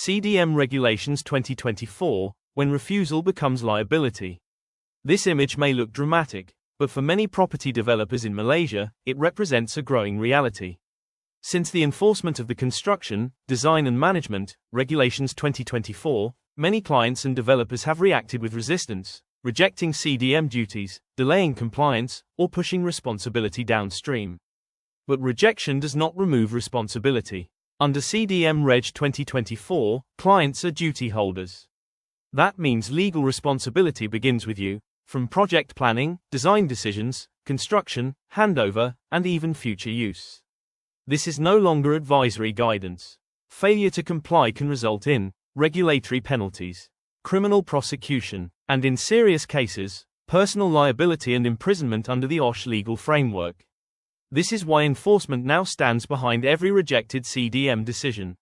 CDM Regulations 2024, when refusal becomes liability. This image may look dramatic, but for many property developers in Malaysia, it represents a growing reality. Since the enforcement of the Construction, Design and Management Regulations 2024, many clients and developers have reacted with resistance, rejecting CDM duties, delaying compliance, or pushing responsibility downstream. But rejection does not remove responsibility. Under CDM Reg 2024, clients are duty holders. That means legal responsibility begins with you, from project planning, design decisions, construction, handover, and even future use. This is no longer advisory guidance. Failure to comply can result in regulatory penalties, criminal prosecution, and in serious cases, personal liability and imprisonment under the OSH legal framework. This is why enforcement now stands behind every rejected CDM decision.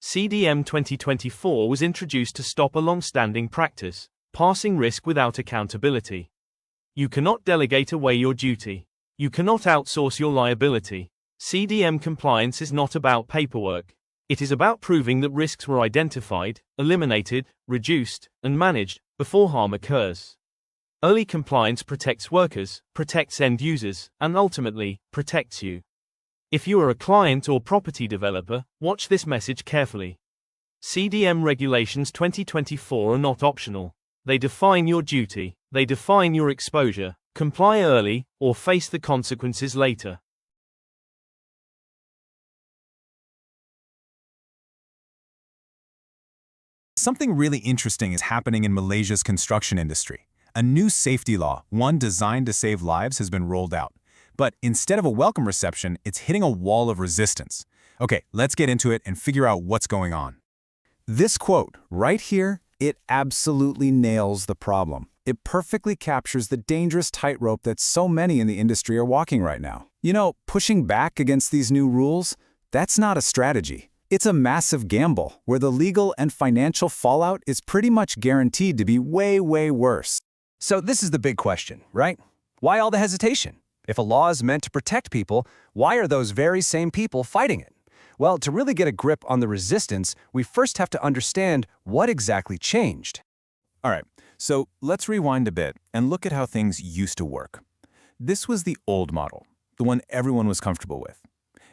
CDM 2024 was introduced to stop a long-standing practice, passing risk without accountability. You cannot delegate away your duty. You cannot outsource your liability. CDM compliance is not about paperwork. It is about proving that risks were identified, eliminated, reduced, and managed before harm occurs. Early compliance protects workers, protects end users, and ultimately, protects you. If you are a client or property developer, watch this message carefully. CDM Regulations 2024 are not optional. They define your duty, they define your exposure. Comply early, or face the consequences later. Something really interesting is happening in Malaysia's construction industry. A new safety law, one designed to save lives, has been rolled out. But instead of a welcome reception, it's hitting a wall of resistance. Okay, let's get into it and figure out what's going on. This quote, right here, it absolutely nails the problem. It perfectly captures the dangerous tightrope that so many in the industry are walking right now. You know, pushing back against these new rules, that's not a strategy. It's a massive gamble, where the legal and financial fallout is pretty much guaranteed to be way, way worse. So this is the big question, right? Why all the hesitation? If a law is meant to protect people, why are those very same people fighting it? Well, to really get a grip on the resistance, we first have to understand what exactly changed. All right, so let's rewind a bit and look at how things used to work. This was the old model, the one everyone was comfortable with.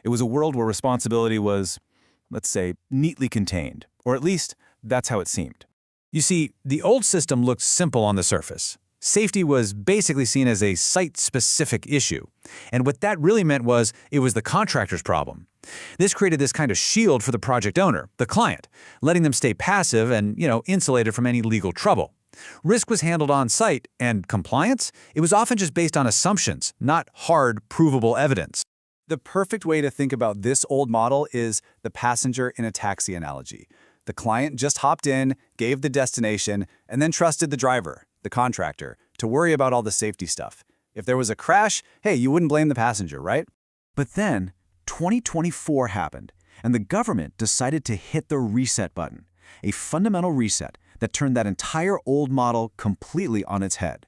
It was a world where responsibility was, let's say, neatly contained, or at least that's how it seemed. You see, the old system looked simple on the surface. Safety was basically seen as a site-specific issue. And what that really meant was it was the contractor's problem. This created this kind of shield for the project owner, the client, letting them stay passive and, insulated from any legal trouble. Risk was handled on site, and compliance? It was often just based on assumptions, not hard, provable evidence. The perfect way to think about this old model is the passenger in a taxi analogy. The client just hopped in, gave the destination, and then trusted the driver, the contractor, to worry about all the safety stuff. If there was a crash, hey, you wouldn't blame the passenger, right? But then, 2024 happened, and the government decided to hit the reset button, a fundamental reset that turned that entire old model completely on its head.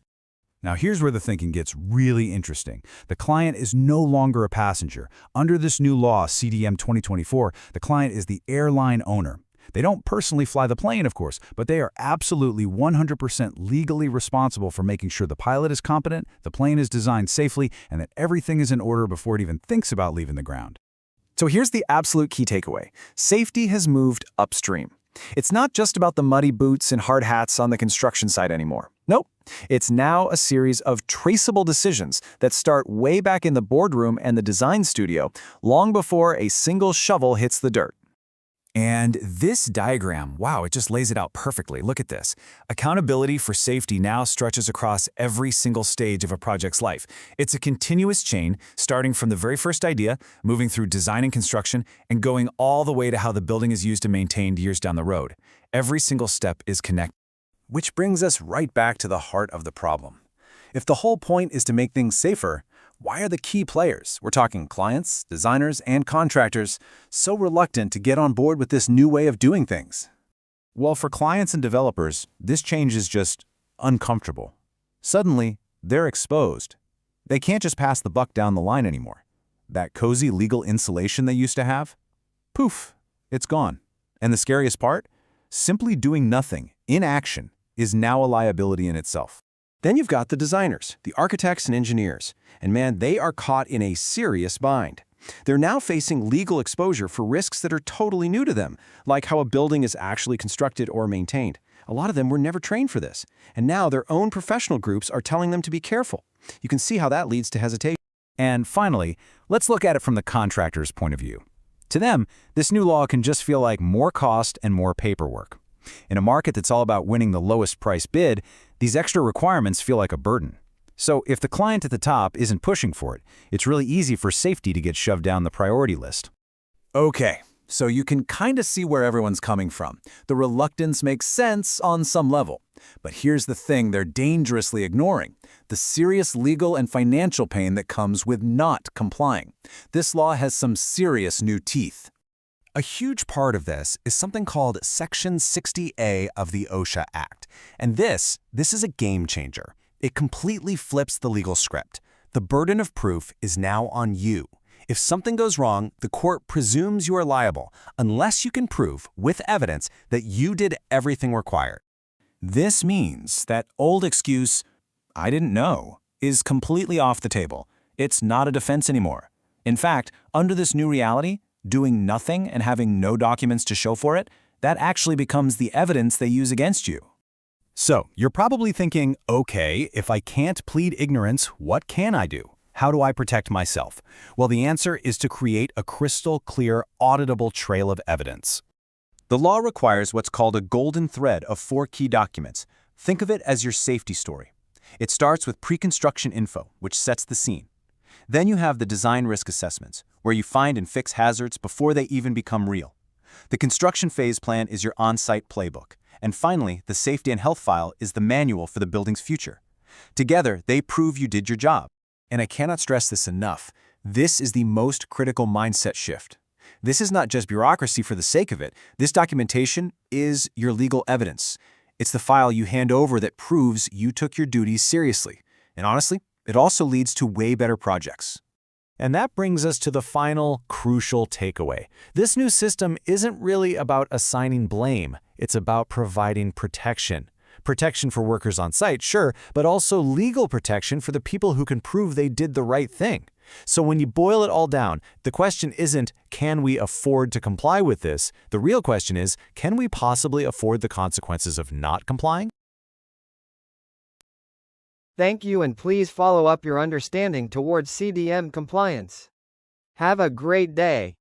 Now here's where the thinking gets really interesting. The client is no longer a passenger. Under this new law, CDM 2024, the client is the airline owner. They don't personally fly the plane, of course, but they are absolutely 100% legally responsible for making sure the pilot is competent, the plane is designed safely, and that everything is in order before it even thinks about leaving the ground. So here's the absolute key takeaway. Safety has moved upstream. It's not just about the muddy boots and hard hats on the construction site anymore. Nope. It's now a series of traceable decisions that start way back in the boardroom and the design studio, long before a single shovel hits the dirt. And this diagram, wow, it just lays it out perfectly. Look at this. Accountability for safety now stretches across every single stage of a project's life. It's a continuous chain, starting from the very first idea, moving through design and construction, and going all the way to how the building is used and maintained years down the road. Every single step is connected. Which brings us right back to the heart of the problem. If the whole point is to make things safer, why are the key players, we're talking clients, designers, and contractors, so reluctant to get on board with this new way of doing things? Well, for clients and developers, this change is just uncomfortable. Suddenly, they're exposed. They can't just pass the buck down the line anymore. That cozy legal insulation they used to have? Poof, it's gone. And the scariest part? Simply doing nothing, inaction, is now a liability in itself. Then you've got the designers, the architects and engineers, and man, they are caught in a serious bind. They're now facing legal exposure for risks that are totally new to them, like how a building is actually constructed or maintained. A lot of them were never trained for this, and now their own professional groups are telling them to be careful. You can see how that leads to hesitation. And finally, let's look at it from the contractor's point of view. To them, this new law can just feel like more cost and more paperwork. In a market that's all about winning the lowest price bid, these extra requirements feel like a burden. So if the client at the top isn't pushing for it, it's really easy for safety to get shoved down the priority list. Okay, so you can kind of see where everyone's coming from. The reluctance makes sense on some level. But here's the thing they're dangerously ignoring: the serious legal and financial pain that comes with not complying. This law has some serious new teeth. A huge part of this is something called Section 60A of the OSH Act. And this is a game changer. It completely flips the legal script. The burden of proof is now on you. If something goes wrong, the court presumes you are liable, unless you can prove, with evidence, that you did everything required. This means that old excuse, "I didn't know," is completely off the table. It's not a defense anymore. In fact, under this new reality, doing nothing and having no documents to show for it, that actually becomes the evidence they use against you. So, you're probably thinking, okay, if I can't plead ignorance, what can I do? How do I protect myself? Well, the answer is to create a crystal clear, auditable trail of evidence. The law requires what's called a golden thread of 4 key documents. Think of it as your safety story. It starts with pre-construction info, which sets the scene. Then you have the design risk assessments, where you find and fix hazards before they even become real. The construction phase plan is your on-site playbook. And finally, the safety and health file is the manual for the building's future. Together, they prove you did your job. And I cannot stress this enough. This is the most critical mindset shift. This is not just bureaucracy for the sake of it. This documentation is your legal evidence. It's the file you hand over that proves you took your duties seriously. And honestly, it also leads to way better projects. And that brings us to the final, crucial takeaway. This new system isn't really about assigning blame. It's about providing protection. Protection for workers on site, sure, but also legal protection for the people who can prove they did the right thing. So when you boil it all down, the question isn't, can we afford to comply with this? The real question is, can we possibly afford the consequences of not complying? Thank you, and please follow up your understanding towards CDM compliance. Have a great day.